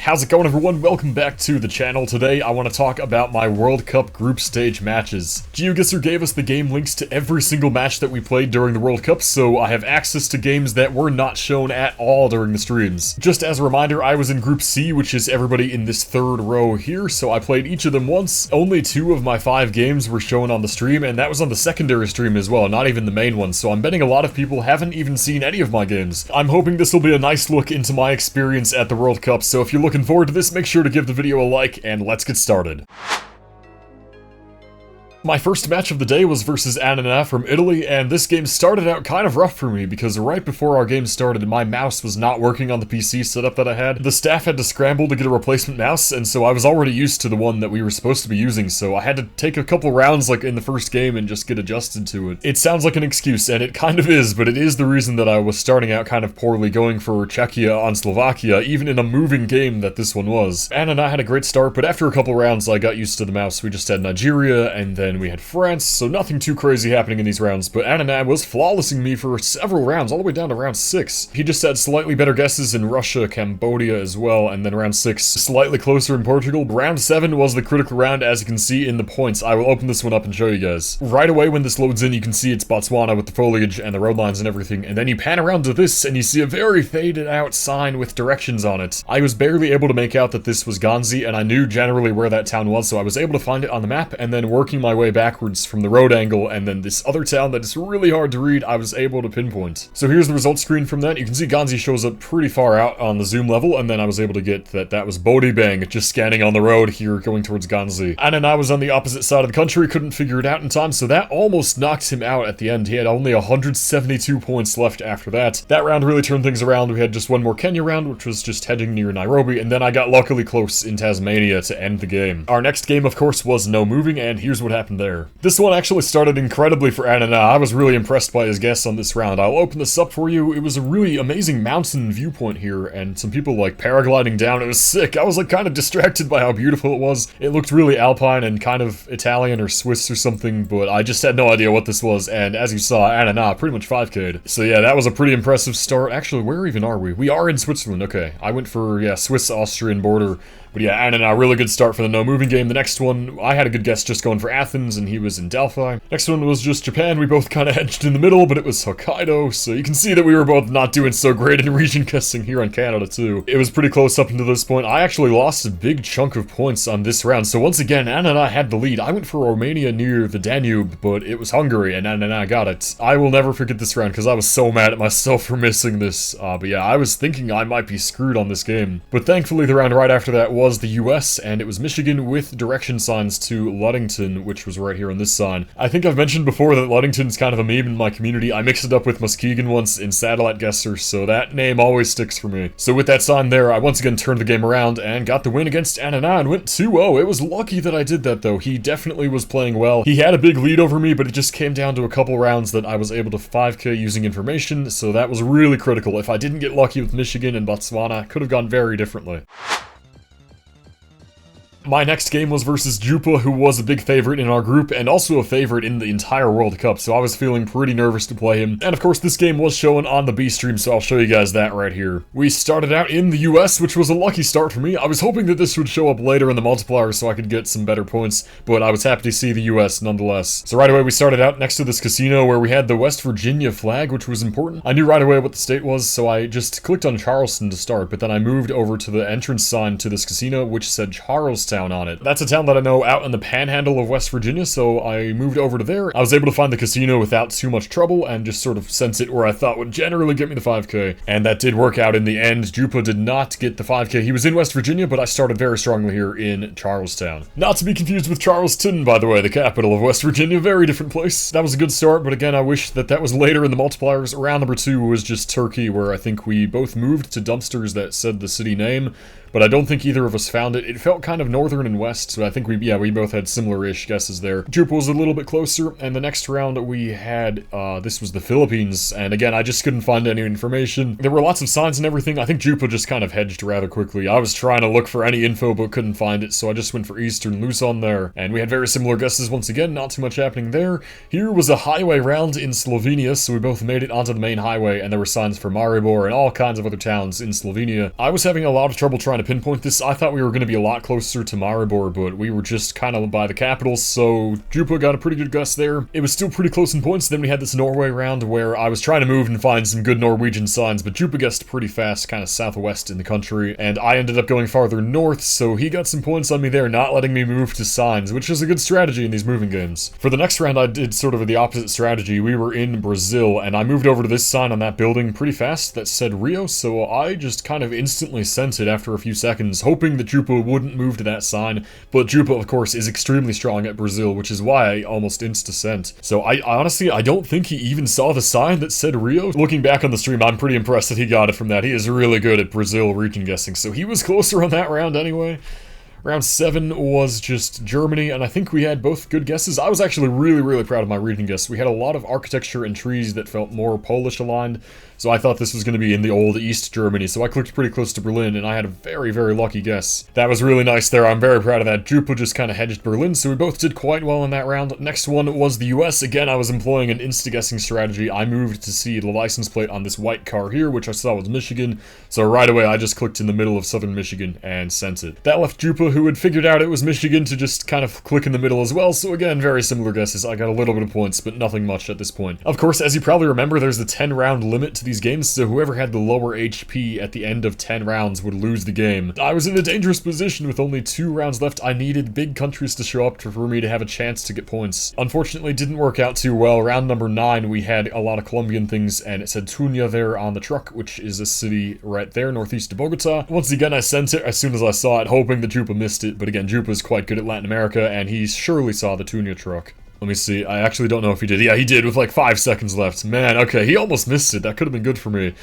How's it going, everyone? Welcome back to the channel. Today I want to talk about my World Cup group stage matches. GeoGuessr gave us the game links to every single match that we played during the World Cup, so I have access to games that were not shown at all during the streams. Just as a reminder, I was in Group C, which is everybody in this third row here, so I played each of them once. Only 2 of my 5 games were shown on the stream, and that was on the secondary stream as well, not even the main one, so I'm betting a lot of people haven't even seen any of my games. I'm hoping this will be a nice look into my experience at the World Cup, so if you're looking forward to this, make sure to give the video a like, and let's get started. My first match of the day was versus Anna from Italy, and this game started out kind of rough for me because right before our game started, my mouse was not working on the PC setup that I had. The staff had to scramble to get a replacement mouse, and so I was already used to the one that we were supposed to be using, so I had to take a couple rounds like in the first game and just get adjusted to it. It sounds like an excuse, and it kind of is, but it is the reason that I was starting out kind of poorly going for Czechia on Slovakia, even in a moving game that this one was. Anna and I had a great start, but after a couple rounds I got used to the mouse. We just had Nigeria, and then we had France, so nothing too crazy happening in these rounds, but Anna was flawlessing me for several rounds, all the way down to round 6. He just had slightly better guesses in Russia, Cambodia as well, and then round 6, slightly closer in Portugal. Round 7 was the critical round, as you can see in the points. I will open this one up and show you guys. Right away when this loads in, you can see it's Botswana with the foliage and the road lines and everything, and then you pan around to this, and you see a very faded out sign with directions on it. I was barely able to make out that this was Ganzi, and I knew generally where that town was, so I was able to find it on the map, and then working my way backwards from the road angle, and then this other town that is really hard to read, I was able to pinpoint. So here's the result screen from that. You can see Ganzi shows up pretty far out on the zoom level, and then I was able to get that was Bodibang just scanning on the road here going towards Ganzi. And I was on the opposite side of the country, couldn't figure it out in time, so that almost knocked him out at the end. He had only 172 points left after that. That round really turned things around. We had just one more Kenya round, which was just heading near Nairobi, and then I got luckily close in Tasmania to end the game. Our next game, of course, was no moving, and here's what happened there. This one actually started incredibly for Anna. I was really impressed by his guess on this round. I'll open this up for you. It was a really amazing mountain viewpoint here, and some people like paragliding down. It was sick. I was like kind of distracted by how beautiful it was. It looked really alpine and kind of Italian or Swiss or something, but I just had no idea what this was, and as you saw, Anna pretty much 5K'd. So yeah, that was a pretty impressive start. Actually, where even are we? We are in Switzerland. Okay, I went for, yeah, Swiss-Austrian border. But yeah, Anna, really good start for the no-moving game. The next one, I had a good guess just going for Athens, and he was in Delphi. Next one was just Japan. We both kind of hedged in the middle, but it was Hokkaido, so you can see that we were both not doing so great in region guessing here on Canada, too. It was pretty close up until this point. I actually lost a big chunk of points on this round, so once again, Anna and I had the lead. I went for Romania near the Danube, but it was Hungary, and Anna and I got it. I will never forget this round, because I was so mad at myself for missing this. But yeah, I was thinking I might be screwed on this game. But thankfully, the round right after that was the US, and it was Michigan with direction signs to Ludington, which was right here on this sign. I think I've mentioned before that Ludington's kind of a meme in my community. I mixed it up with Muskegon once in Satellite Guesser, so that name always sticks for me. So with that sign there, I once again turned the game around and got the win against Anna and went 2-0. It was lucky that I did that, though. He definitely was playing well. He had a big lead over me, but it just came down to a couple rounds that I was able to 5K using information, so that was really critical. If I didn't get lucky with Michigan and Botswana, it could have gone very differently. My next game was versus Jupa, who was a big favorite in our group, and also a favorite in the entire World Cup, so I was feeling pretty nervous to play him. And of course, this game was shown on the B stream, so I'll show you guys that right here. We started out in the US, which was a lucky start for me. I was hoping that this would show up later in the multiplier so I could get some better points, but I was happy to see the US nonetheless. So right away, we started out next to this casino where we had the West Virginia flag, which was important. I knew right away what the state was, so I just clicked on Charleston to start, but then I moved over to the entrance sign to this casino, which said Charlestown on it. That's a town that I know out in the panhandle of West Virginia, so I moved over to there. I was able to find the casino without too much trouble and just sort of sense it where I thought would generally get me the 5K. And that did work out in the end. Jupa did not get the 5K. He was in West Virginia, but I started very strongly here in Charlestown. Not to be confused with Charleston, by the way, the capital of West Virginia. Very different place. That was a good start, but again, I wish that was later in the multipliers. Round number 2 was just Turkey, where I think we both moved to dumpsters that said the city name, but I don't think either of us found it. It felt kind of northern and west, so I think we both had similar-ish guesses there. Jupa was a little bit closer, and the next round we had, this was the Philippines, and again, I just couldn't find any information. There were lots of signs and everything. I think Jupa just kind of hedged rather quickly. I was trying to look for any info, but couldn't find it, so I just went for Eastern Luzon there, and we had very similar guesses once again, not too much happening there. Here was a highway round in Slovenia, so we both made it onto the main highway, and there were signs for Maribor and all kinds of other towns in Slovenia. I was having a lot of trouble trying to pinpoint this. I thought we were going to be a lot closer to Maribor, but we were just kind of by the capital, so Jupa got a pretty good guess there. It was still pretty close in points. Then we had this Norway round where I was trying to move and find some good Norwegian signs, but Jupa guessed pretty fast, kind of southwest in the country, and I ended up going farther north, so he got some points on me there, not letting me move to signs, which is a good strategy in these moving games. For the next round, I did sort of the opposite strategy. We were in Brazil, and I moved over to this sign on that building pretty fast that said Rio, so I just kind of instantly sent it after a few seconds, hoping that Jupa wouldn't move to that sign, but Jupa, of course, is extremely strong at Brazil, which is why I almost insta-sent. So I honestly, I don't think he even saw the sign that said Rio. Looking back on the stream, I'm pretty impressed that he got it from that. He is really good at Brazil region guessing, so he was closer on that round anyway. Round 7 was just Germany, and I think we had both good guesses. I was actually really proud of my region guess. We had a lot of architecture and trees that felt more Polish aligned, so I thought this was going to be in the old East Germany, so I clicked pretty close to Berlin, and I had a very lucky guess. That was really nice there. I'm very proud of that. Jupa just kind of hedged Berlin, so we both did quite well in that round. Next one was the US. Again, I was employing an insta-guessing strategy. I moved to see the license plate on this white car here, which I saw was Michigan, so right away I just clicked in the middle of southern Michigan and sent it. That left Jupa, who had figured out it was Michigan, to just kind of click in the middle as well, so again, very similar guesses. I got a little bit of points, but nothing much at this point. Of course, as you probably remember, there's the 10-round limit to these games, so whoever had the lower HP at the end of 10 rounds would lose the game. I was in a dangerous position with only 2 rounds left. I needed big countries to show up for me to have a chance to get points. Unfortunately, it didn't work out too well. Round number 9, we had a lot of Colombian things, and it said Tunia there on the truck, which is a city right there, northeast of Bogota. Once again, I sent it as soon as I saw it, hoping that Jupa missed it, but again, Jupa's quite good at Latin America, and he surely saw the Tunia truck. Let me see, I actually don't know if he did. Yeah, he did with like 5 seconds left. Man, okay, he almost missed it. That could have been good for me.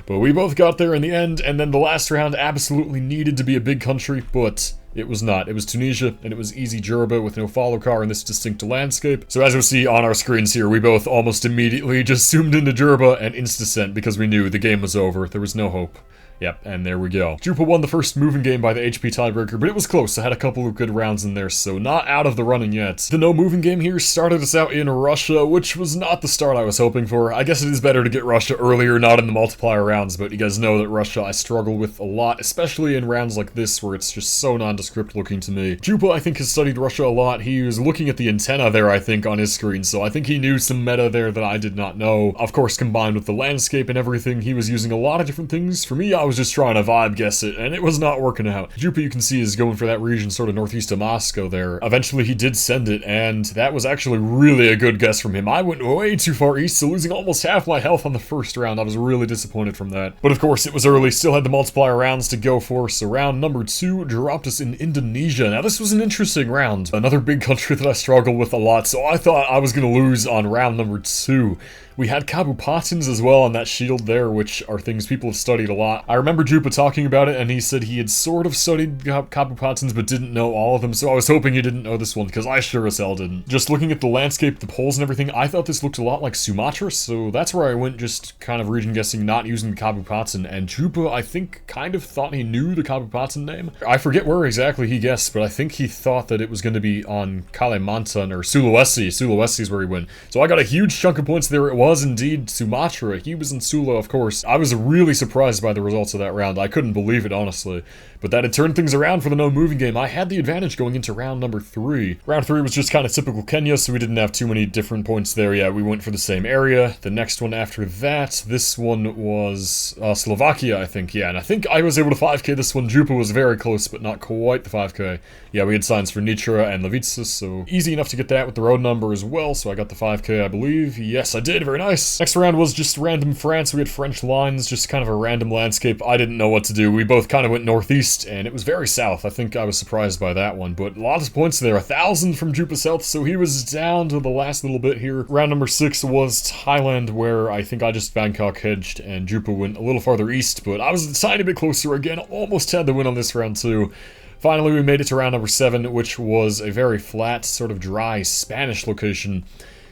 But we both got there in the end, and then the last round absolutely needed to be a big country, but it was not. It was Tunisia, and it was easy Djerba with no follow car in this distinct landscape. So as you'll see on our screens here, we both almost immediately just zoomed into Djerba and insta-sent because we knew the game was over. There was no hope. Yep, and there we go. Jupa won the first moving game by the HP tiebreaker, but it was close. I had a couple of good rounds in there, so not out of the running yet. The no moving game here started us out in Russia, which was not the start I was hoping for. I guess it is better to get Russia earlier, not in the multiplier rounds, but you guys know that Russia I struggle with a lot, especially in rounds like this where it's just so nondescript looking to me. Jupa, I think, has studied Russia a lot. He was looking at the antenna there, I think, on his screen, so I think he knew some meta there that I did not know. Of course, combined with the landscape and everything, he was using a lot of different things. For me, I was just trying to vibe guess it, and it was not working out. Jupa, you can see, is going for that region sort of northeast of Moscow there. Eventually, he did send it, and that was actually really a good guess from him. I went way too far east, so losing almost half my health on the first round. I was really disappointed from that. But of course, it was early, still had the multiplier rounds to go for, so round number 2 dropped us in Indonesia. Now, this was an interesting round. Another big country that I struggled with a lot, so I thought I was going to lose on round number 2. We had Kabupatens as well on that shield there, which are things people have studied a lot. I remember Jupa talking about it, and he said he had sort of studied Kabupatens, but didn't know all of them, so I was hoping he didn't know this one, because I sure as hell didn't. Just looking at the landscape, the poles and everything, I thought this looked a lot like Sumatra, so that's where I went, just kind of region guessing, not using the Kabupaten, and Jupa, I think, kind of thought he knew the Kabupaten name. I forget where exactly he guessed, but I think he thought that it was going to be on Kalimantan, or Sulawesi. Sulawesi is where he went. So I got a huge chunk of points there. It was indeed Sumatra. He was in Sula, of course. I was really surprised by the results of that round. I couldn't believe it, honestly. But that had turned things around for the no-moving game. I had the advantage going into round number 3. Round 3 was just kind of typical Kenya, so we didn't have too many different points there. Yeah, we went for the same area. The next one after that, this one was Slovakia, I think. Yeah, and I think I was able to 5k this one. Jupa was very close, but not quite the 5k. Yeah, we had signs for Nitra and Levica, so easy enough to get that with the road number as well, so I got the 5k, I believe. Yes, I did. Very nice. Next round was just random France. We had French lines, just kind of a random landscape. I didn't know what to do. We both kind of went northeast, and it was very south. I think I was surprised by that one, but lots of points there. 1,000 from Jupa South, so he was down to the last little bit here. Round number 6 was Thailand, where I think I just Bangkok hedged, and Jupa went a little farther east, but I was a tiny bit closer again. Almost had the win on this round too. Finally, we made it to round number 7, which was a very flat, sort of dry Spanish location.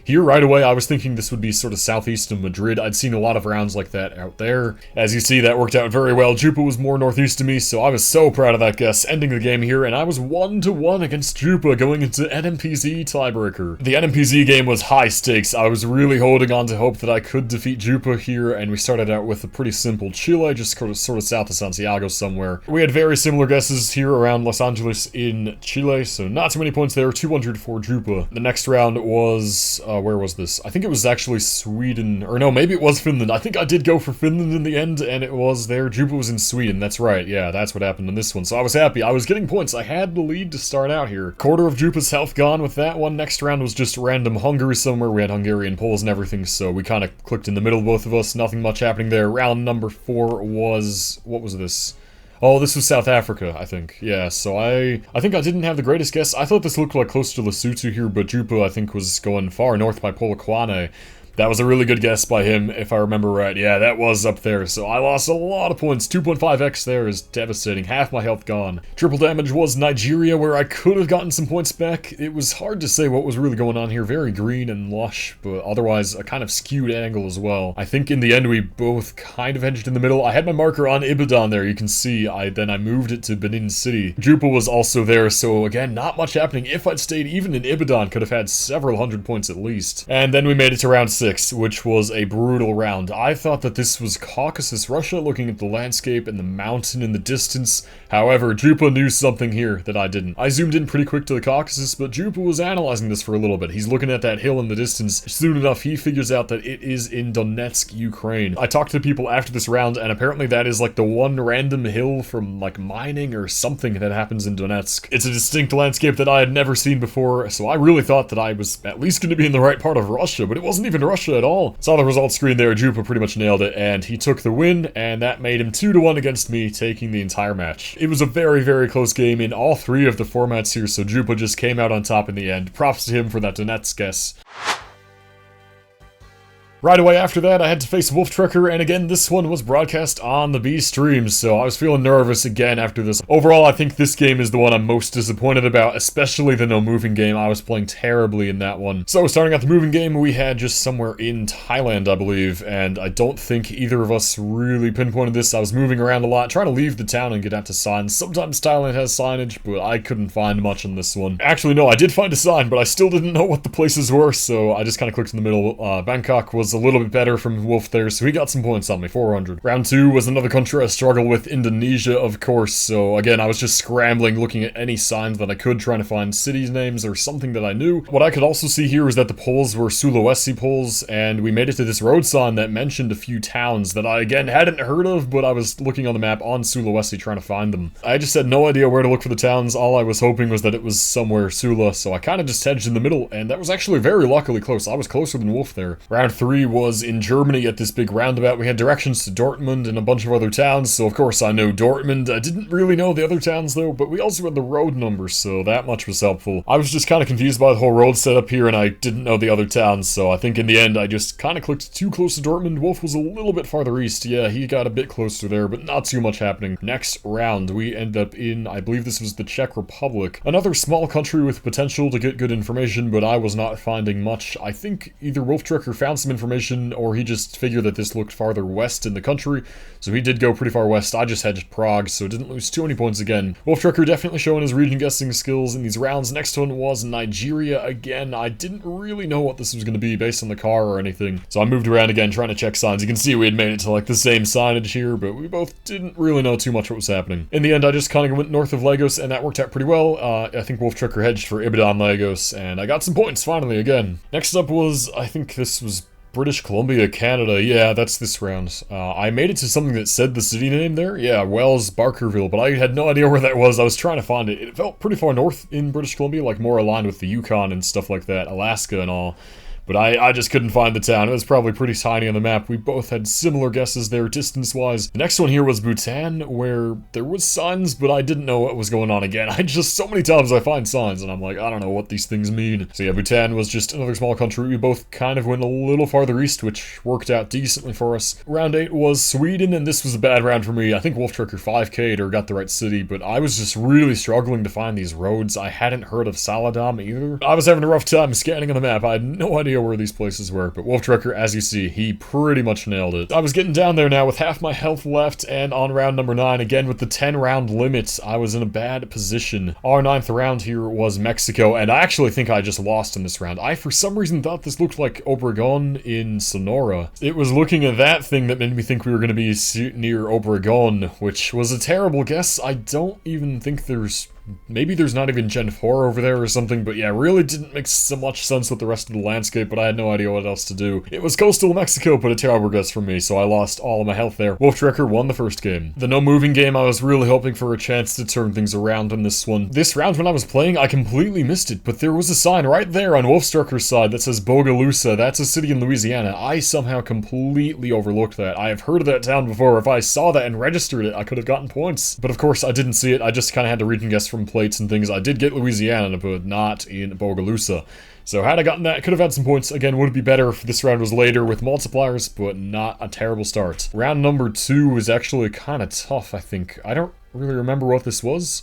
Here, right away, I was thinking this would be sort of southeast of Madrid. I'd seen a lot of rounds like that out there. As you see, that worked out very well. Jupa was more northeast of me, so I was so proud of that guess, ending the game here, and I was 1-1 against Jupa going into NMPZ tiebreaker. The NMPZ game was high stakes. I was really holding on to hope that I could defeat Jupa here, and we started out with a pretty simple Chile, just sort of south of Santiago somewhere. We had very similar guesses here around Los Angeles in Chile, so not too many points there, 200 for Jupa. The next round was... where was this? I think it was actually Sweden, or no, maybe it was Finland. I think I did go for Finland in the end, and it was there. Jupa was in Sweden, that's right. Yeah, that's what happened in this one. So I was happy. I was getting points. I had the lead to start out here. Quarter of Jupa's health gone with that one. Next round was just random Hungary somewhere. We had Hungarian Poles and everything, so we kind of clicked in the middle, both of us. Nothing much happening there. Round number 4 was... what was this? Oh, this was South Africa, I think. Yeah, so I think I didn't have the greatest guess. I thought this looked like close to Lesotho here, but Jupa, I think, was going far north by Polokwane. That was a really good guess by him, if I remember right. Yeah, that was up there, so I lost a lot of points. 2.5x there is devastating. Half my health gone. Triple damage was Nigeria, where I could have gotten some points back. It was hard to say what was really going on here. Very green and lush, but otherwise a kind of skewed angle as well. I think in the end we both kind of hedged in the middle. I had my marker on Ibadan there, you can see. Then I moved it to Benin City. Jupa was also there, so again, not much happening. If I'd stayed even in Ibadan, could have had several hundred points at least. And then we made it to round 6. Which was a brutal round. I thought that this was Caucasus, Russia, looking at the landscape and the mountain in the distance. However, Jupa knew something here that I didn't. I zoomed in pretty quick to the Caucasus, but Jupa was analyzing this for a little bit. He's looking at that hill in the distance. Soon enough, he figures out that it is in Donetsk, Ukraine. I talked to people after this round, and apparently that is like the one random hill from like mining or something that happens in Donetsk. It's a distinct landscape that I had never seen before, so I really thought that I was at least going to be in the right part of Russia, but it wasn't even Russia at all. Saw the results screen there, Jupa pretty much nailed it, and he took the win, and that made him 2-1 against me, taking the entire match. It was a very, very close game in all 3 of the formats here, so Jupa just came out on top in the end. Props to him for that Donetsk guess. Right away after that, I had to face Wolftrekker, and again, this one was broadcast on the B stream, so I was feeling nervous again after this. Overall, I think this game is the one I'm most disappointed about, especially the no-moving game. I was playing terribly in that one. So, starting out the moving game, we had just somewhere in Thailand, I believe, and I don't think either of us really pinpointed this. I was moving around a lot, trying to leave the town and get out to signs. Sometimes Thailand has signage, but I couldn't find much on this one. Actually, no, I did find a sign, but I still didn't know what the places were, so I just kind of clicked in the middle. Bangkok was a little bit better from Wolf there, so he got some points on me, 400. Round 2 was another country I struggled with, Indonesia, of course, so again, I was just scrambling, looking at any signs that I could, trying to find cities names or something that I knew. What I could also see here was that the Poles were Sulawesi Poles, and we made it to this road sign that mentioned a few towns that I, again, hadn't heard of, but I was looking on the map on Sulawesi trying to find them. I just had no idea where to look for the towns. All I was hoping was that it was somewhere Sula, so I kind of just hedged in the middle, and that was actually very luckily close. I was closer than Wolf there. Round 3 was in Germany at this big roundabout. We had directions to Dortmund and a bunch of other towns, so of course I know Dortmund. I didn't really know the other towns though, but we also had the road numbers, so that much was helpful. I was just kind of confused by the whole road setup here, and I didn't know the other towns, so I think in the end I just kind of clicked too close to Dortmund. Wolf was a little bit farther east. Yeah, he got a bit closer there, but not too much happening. Next round, we end up in, I believe this was the Czech Republic. Another small country with potential to get good information, but I was not finding much. I think either Wolftrekker found some information, or he just figured that this looked farther west in the country, so he did go pretty far west. I just hedged Prague, so didn't lose too many points again. Wolftrekker definitely showing his region guessing skills in these rounds. Next one was Nigeria again. I didn't really know what this was going to be based on the car or anything, so I moved around again trying to check signs. You can see we had made it to like the same signage here, but we both didn't really know too much what was happening. In the end, I just kind of went north of Lagos, and that worked out pretty well. I think Wolftrekker hedged for Ibadan, Lagos, and I got some points finally again. Next up was, I think this was British Columbia, Canada. Yeah, that's this round. I made it to something that said the city name there. Yeah, Wells, Barkerville, but I had no idea where that was. I was trying to find it. It felt pretty far north in British Columbia, like more aligned with the Yukon and stuff like that, Alaska and all. But I just couldn't find the town. It was probably pretty tiny on the map. We both had similar guesses there distance-wise. The next one here was Bhutan, where there was signs, but I didn't know what was going on again. I just, so many times I find signs, and I'm like, I don't know what these things mean. So yeah, Bhutan was just another small country. We both kind of went a little farther east, which worked out decently for us. Round 8 was Sweden, and this was a bad round for me. I think Wolftrekker 5k'd or got the right city, but I was just really struggling to find these roads. I hadn't heard of Saladam either. I was having a rough time scanning on the map. I had no idea where these places were, but Wolftrekker, as you see, he pretty much nailed it. I was getting down there now with half my health left, and on round number 9, again with the 10-round limit, I was in a bad position. Our 9th round here was Mexico, and I actually think I just lost in this round. I, for some reason, thought this looked like Obregon in Sonora. It was looking at that thing that made me think we were going to be near Obregon, which was a terrible guess. I don't even think there's... Maybe there's not even Gen 4 over there or something, but yeah, really didn't make so much sense with the rest of the landscape, but I had no idea what else to do. It was coastal Mexico, but a terrible guess for me, so I lost all of my health there. Wolftrekker won the first game. The no moving game, I was really hoping for a chance to turn things around in this one. This round when I was playing, I completely missed it, but there was a sign right there on Wolftrekker's side that says Bogalusa. That's a city in Louisiana. I somehow completely overlooked that. I have heard of that town before. If I saw that and registered it, I could have gotten points. But of course, I didn't see it. I just kind of had to read and guess from plates and things. I did get Louisiana, but not in Bogalusa. So had I gotten that, I could have had some points. Again, would it be better if this round was later with multipliers, but not a terrible start. Round number 2 was actually kind of tough, I think. I don't really remember what this was.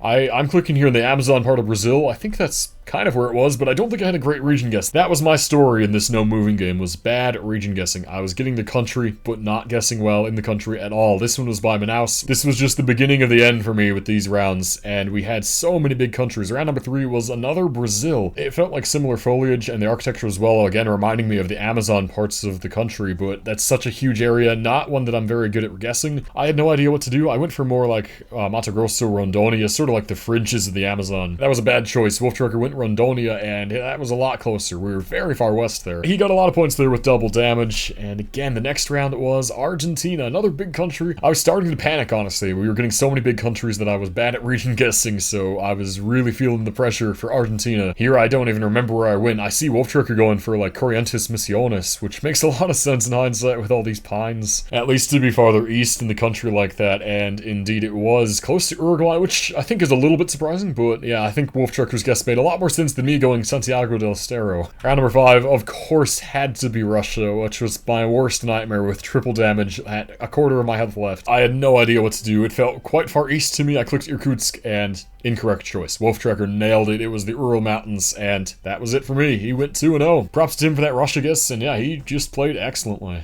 I'm clicking here in the Amazon part of Brazil. I think that's kind of where it was, but I don't think I had a great region guess. That was my story in this no moving game, was bad region guessing. I was getting the country, but not guessing well in the country at all. This one was by Manaus. This was just the beginning of the end for me with these rounds, and we had so many big countries. Round number 3 was another Brazil. It felt like similar foliage, and the architecture as well, again, reminding me of the Amazon parts of the country, but that's such a huge area, not one that I'm very good at guessing. I had no idea what to do. I went for more like Mato Grosso, Rondônia, sort of like the fringes of the Amazon. That was a bad choice. Wolftrekker went Rondônia, and that was a lot closer. We were very far west there. He got a lot of points there with double damage, and again, the next round was Argentina, another big country. I was starting to panic, honestly. We were getting so many big countries that I was bad at region guessing, so I was really feeling the pressure for Argentina. Here, I don't even remember where I went. I see Wolftrekker going for, like, Corrientes Misiones, which makes a lot of sense in hindsight with all these pines. At least to be farther east in the country like that, and indeed it was close to Uruguay, which I think is a little bit surprising, but yeah, I think Wolftrekker's guess made a lot more sense than me going Santiago del Estero. Round number 5, of course, had to be Russia, which was my worst nightmare with triple damage at a quarter of my health left. I had no idea what to do. It felt quite far east to me. I clicked Irkutsk, and incorrect choice. Wolftrekker nailed it. It was the Ural Mountains, and that was it for me. He went 2-0. Props to him for that Russia guess, and yeah, he just played excellently.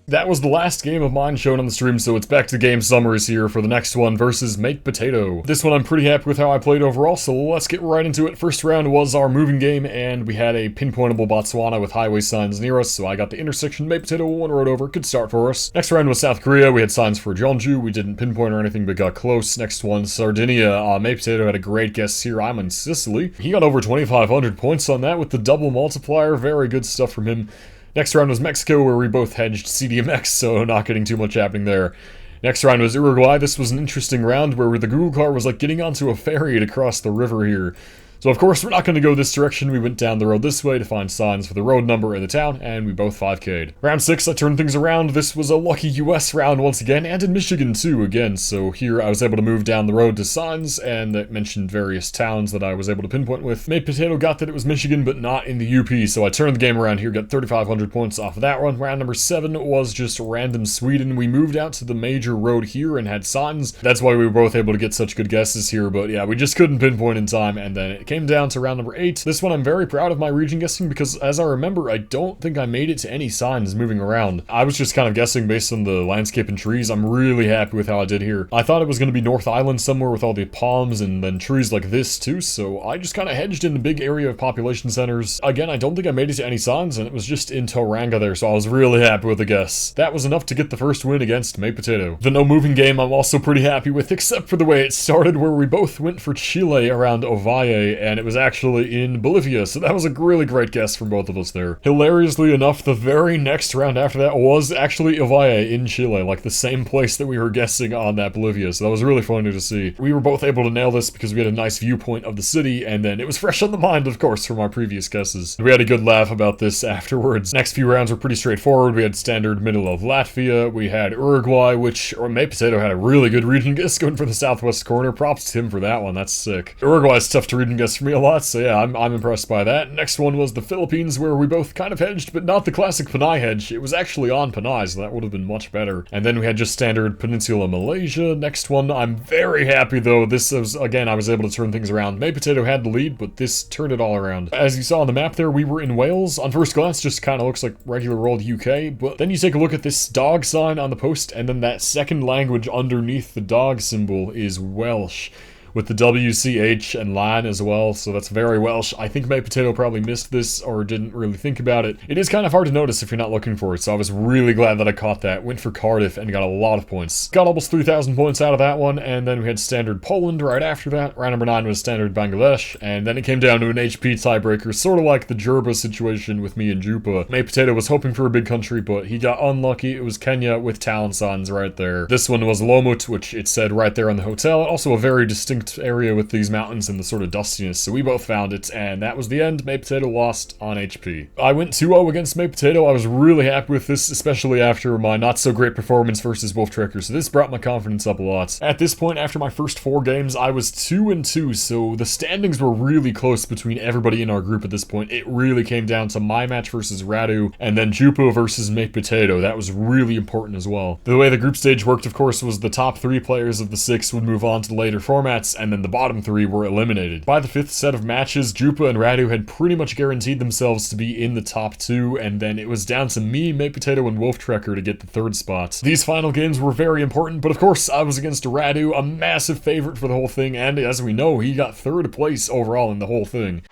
That was the last game of mine shown on the stream, so it's back to game summaries here for the next one versus Make Potato. This one I'm pretty happy with how I played overall, so let's get right into it. First round was our moving game, and we had a pinpointable Botswana with highway signs near us, so I got the intersection Make Potato, one road over. Good start for us. Next round was South Korea. We had signs for Jeonju. We didn't pinpoint or anything, but got close. Next one, Sardinia. Make Potato had a great guess here. I'm in Sicily. He got over 2,500 points on that with the double multiplier. Very good stuff from him. Next round was Mexico, where we both hedged CDMX, so not getting too much happening there. Next round was Uruguay. This was an interesting round where the Google car was like getting onto a ferry to cross the river here. So of course we're not going to go this direction. We went down the road this way to find signs for the road number in the town, and we both 5k'd. Round 6, I turned things around. This was a lucky US round once again, and in Michigan too again. So here I was able to move down the road to signs, and that mentioned various towns that I was able to pinpoint with. Made Potato got that it was Michigan, but not in the UP, so I turned the game around here, got 3,500 points off of that one. Round number 7 was just random Sweden. We moved out to the major road here and had signs. That's why we were both able to get such good guesses here, but yeah, we just couldn't pinpoint in time, and then it came down to round number 8. This one I'm very proud of my region guessing because, as I remember, I don't think I made it to any signs moving around. I was just kind of guessing based on the landscape and trees. I'm really happy with how I did here. I thought it was going to be North Island somewhere with all the palms and then trees like this too, so I just kind of hedged in a big area of population centers. Again, I don't think I made it to any signs, and it was just in Tauranga there, so I was really happy with the guess. That was enough to get the first win against Make Potato. The no moving game I'm also pretty happy with, except for the way it started, where we both went for Chile around Ovalle, and it was actually in Bolivia, so that was a really great guess from both of us there. Hilariously enough, the very next round after that was actually Ivalle in Chile, like the same place that we were guessing on that Bolivia, so that was really funny to see. We were both able to nail this because we had a nice viewpoint of the city, and then it was fresh on the mind, of course, from our previous guesses. We had a good laugh about this afterwards. Next few rounds were pretty straightforward. We had standard middle of Latvia, we had Uruguay, which May Potato had a really good region guess going for the southwest corner. Props to him for that one, that's sick. Uruguay's tough to region guess for me a lot, so yeah, I'm impressed by that. Next one was the Philippines, where we both kind of hedged, but not the classic Panay hedge. It was actually on Panay, so that would have been much better. And then we had just standard Peninsula Malaysia. Next one, I'm very happy though. This was, again, I was able to turn things around. May Potato had the lead, but this turned it all around. As you saw on the map there, we were in Wales. On first glance, just kind of looks like regular old UK, but then you take a look at this dog sign on the post, and then that second language underneath the dog symbol is Welsh, with the WCH and line as well, so that's very Welsh. I think May Potato probably missed this or didn't really think about it. It is kind of hard to notice if you're not looking for it, so I was really glad that I caught that. Went for Cardiff and got a lot of points. Got almost 3,000 points out of that one, and then we had standard Poland right after that. Round number 9 was standard Bangladesh, and then it came down to an HP tiebreaker, sort of like the Jerba situation with me and Jupa. May Potato was hoping for a big country, but he got unlucky. It was Kenya with town signs right there. This one was Lomut, which it said right there on the hotel. Also a very distinct area with these mountains and the sort of dustiness, so we both found it, and that was the end. May Potato lost on HP. I went 2-0 against May Potato. I was really happy with this, especially after my not so great performance versus Wolf Trekker, so this brought my confidence up a lot. At this point, after my first 4 games, I was 2-2, so the standings were really close between everybody in our group at this point. It really came down to my match versus Radu, and then Jupo versus May Potato. That was really important as well. The way the group stage worked, of course, was the top 3 players of the 6 would move on to the later formats, and then the bottom 3 were eliminated. By the 5th set of matches, Jupa and Radu had pretty much guaranteed themselves to be in the top 2, and then it was down to me, May Potato, and Wolf Trekker to get the 3rd spot. These final games were very important, but of course, I was against Radu, a massive favorite for the whole thing, and as we know, he got 3rd place overall in the whole thing.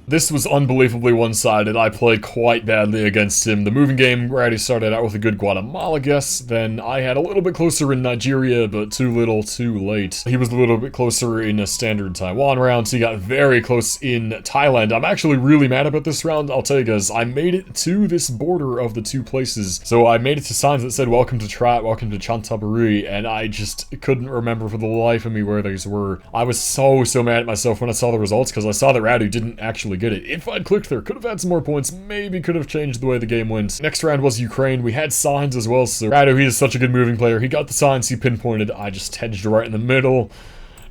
This was unbelievably one-sided. I played quite badly against him. The moving game, Radu started out with a good Guatemala guess, then I had a little bit closer in Nigeria, but too little, too late. He was a little bit closer in a standard Taiwan round, so he got very close in Thailand. I'm actually really mad about this round, I'll tell you guys. I made it to this border of the 2 places, so I made it to signs that said, welcome to Trat, welcome to Chantaburi, and I just couldn't remember for the life of me where these were. I was so mad at myself when I saw the results, because I saw that Radu didn't actually get it. If I'd clicked there, could have had some more points, maybe could have changed the way the game went. Next round was Ukraine. We had signs as well, so Radu, he is such a good moving player. He got the signs, he pinpointed, I just hedged right in the middle.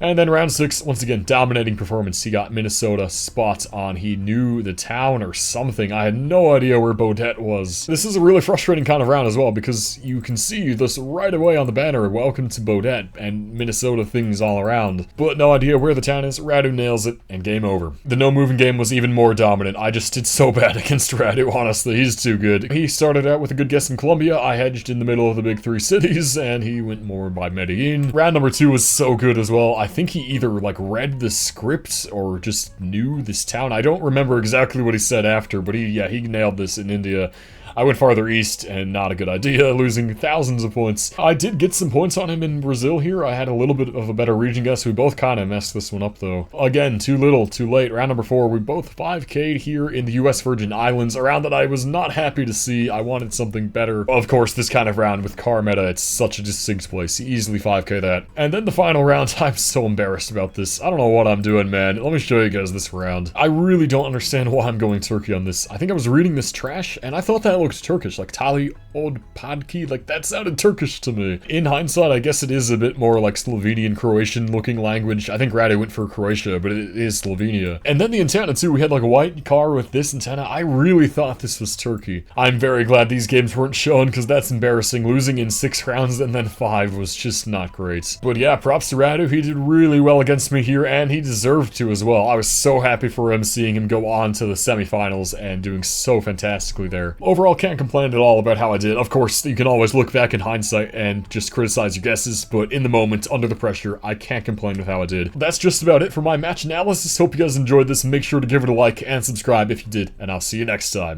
And then round 6, once again, dominating performance. He got Minnesota spot on. He knew the town or something. I had no idea where Bodette was. This is a really frustrating kind of round as well, because you can see this right away on the banner, welcome to Bodette, and Minnesota things all around. But no idea where the town is. Radu nails it, and game over. The no moving game was even more dominant. I just did so bad against Radu, honestly. He's too good. He started out with a good guess in Colombia. I hedged in the middle of the big 3 cities, and he went more by Medellin. Round number 2 was so good as well. I think he either like read the script or just knew this town. I don't remember exactly what he said after, but he nailed this in India. I went farther east, and not a good idea, losing thousands of points. I did get some points on him in Brazil here. I had a little bit of a better region guess. We both kind of messed this one up, though. Again, too little, too late. Round number 4, we both 5K'd here in the US Virgin Islands, a round that I was not happy to see. I wanted something better. Of course, this kind of round with car meta, it's such a distinct place. You easily 5K that. And then the final round, I'm so embarrassed about this. I don't know what I'm doing, man. Let me show you guys this round. I really don't understand why I'm going Turkey on this. I think I was reading this trash, and I thought that looked Turkish, like Tali Od Padki, like that sounded Turkish to me. In hindsight, I guess it is a bit more like Slovenian, Croatian looking language. I think Radu went for Croatia, but it is Slovenia. And then the antenna too, we had like a white car with this antenna. I really thought this was Turkey. I'm very glad these games weren't shown, because that's embarrassing. Losing in 6 rounds and then 5 was just not great. But yeah, props to Radu. He did really well against me here, and he deserved to as well. I was so happy for him, seeing him go on to the semifinals and doing so fantastically there. Overall, can't complain at all about how I did. Of course, you can always look back in hindsight and just criticize your guesses, but in the moment, under the pressure, I can't complain with how I did. That's just about it for my match analysis. Hope you guys enjoyed this. Make sure to give it a like and subscribe if you did, and I'll see you next time.